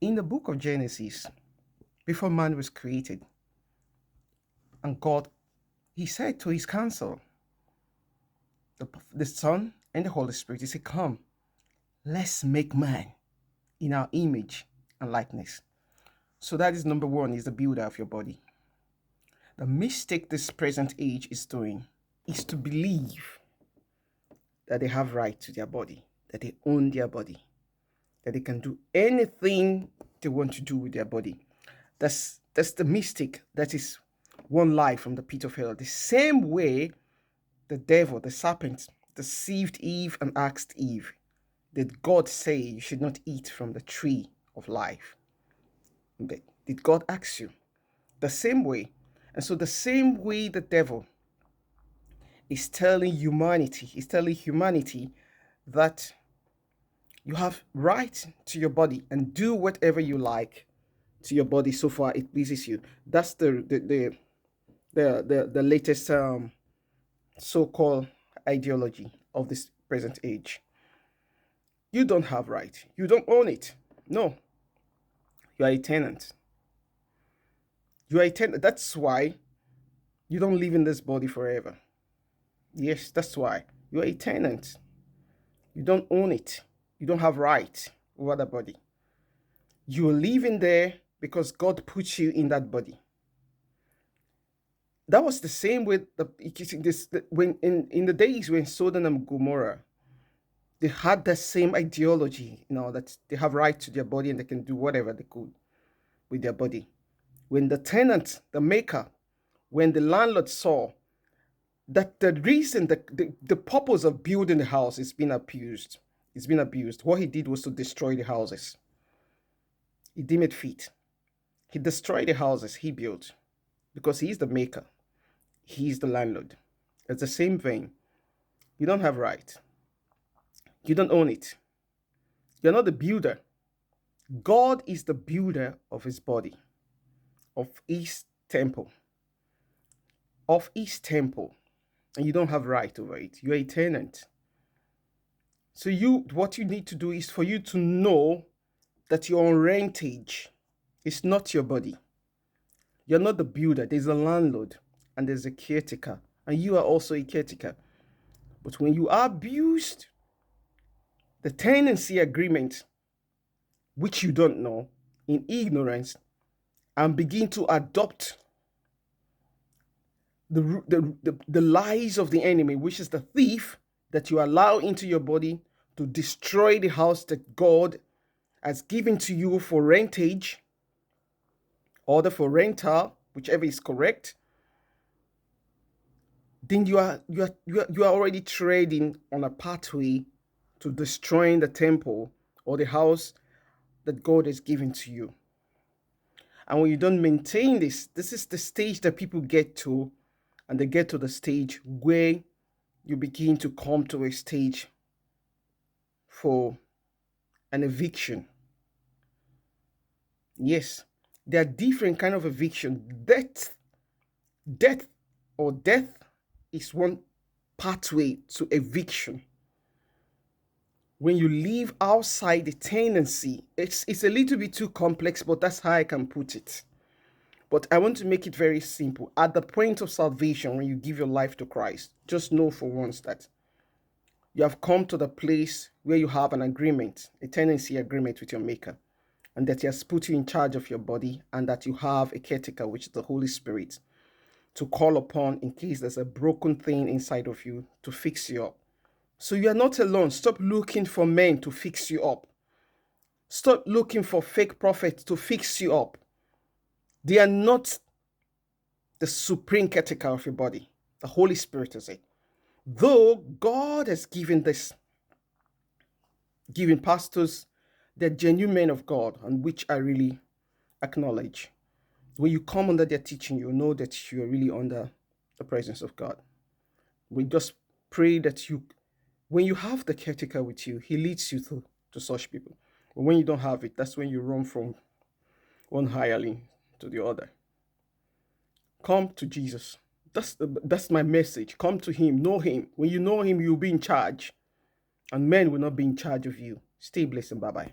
In the book of Genesis, before man was created, and God, he said to his council, the Son and the Holy Spirit, he said, come, let's make man in our image and likeness. So that is number one, is the builder of your body. The mistake this present age is doing is to believe that they have right to their body, that they own their body, that they can do anything they want to do with their body. That's the mistake that is one lie from the pit of hell. The same way the devil, the serpent, deceived Eve and asked Eve, did God say you should not eat from the tree of life? Did God ask you? The same way. And so the same way the devil is telling humanity that you have right to your body and do whatever you like to your body so far it pleases you. That's the latest so-called ideology of this present age. You don't have right. You don't own it. No. You are a tenant. You are a tenant. That's why you don't live in this body forever. Yes, that's why. You are a tenant. You don't own it. You don't have right over the body. You are living there because God put you in that body. That was the same with when in the days when Sodom and Gomorrah, they had the same ideology, that they have right to their body and they can do whatever they could with their body. When the tenant, the maker, when the landlord saw that the reason, the purpose of building the house is being abused, what he did was to destroy the houses. He deemed it fit. He destroyed the houses he built because he's the maker. He's the landlord. It's the same vein. You don't have right. You don't own it. You're not the builder. God is the builder of his body, of his temple. And you don't have right over it. You're a tenant. So what you need to do is for you to know that you're on rentage. It's not your body. You're not the builder. There's a landlord and there's a caretaker. And you are also a caretaker. But when you are abused, the tenancy agreement, which you don't know, in ignorance, and begin to adopt the lies of the enemy, which is the thief that you allow into your body to destroy the house that God has given to you for rentage, or for rental, whichever is correct, then you are already trading on a pathway to destroying the temple or the house that God has given to you. And when you don't maintain this is the stage that people get to, and they get to the stage where you begin to come to a stage for an eviction. Yes, there are different kind of eviction. Death is one pathway to eviction. When you live outside the tenancy, it's a little bit too complex, but that's how I can put it. But I want to make it very simple. At the point of salvation, when you give your life to Christ, just know for once that you have come to the place where you have an agreement, a tenancy agreement with your Maker, and that he has put you in charge of your body, and that you have a caretaker, which is the Holy Spirit, to call upon in case there's a broken thing inside of you to fix you up. So you are not alone. Stop looking for men to fix you up. Stop looking for fake prophets to fix you up. They are not the supreme caretaker of your body. The Holy Spirit is it. Though God has given pastors, they're genuine men of God, and which I really acknowledge. When you come under their teaching, you know that you are really under the presence of God. We just pray that when you have the caretaker with you, he leads you to such people. But when you don't have it, that's when you run from one hireling to the other. Come to Jesus. That's my message. Come to him. Know him. When you know him, you'll be in charge. And men will not be in charge of you. Stay blessed and bye-bye.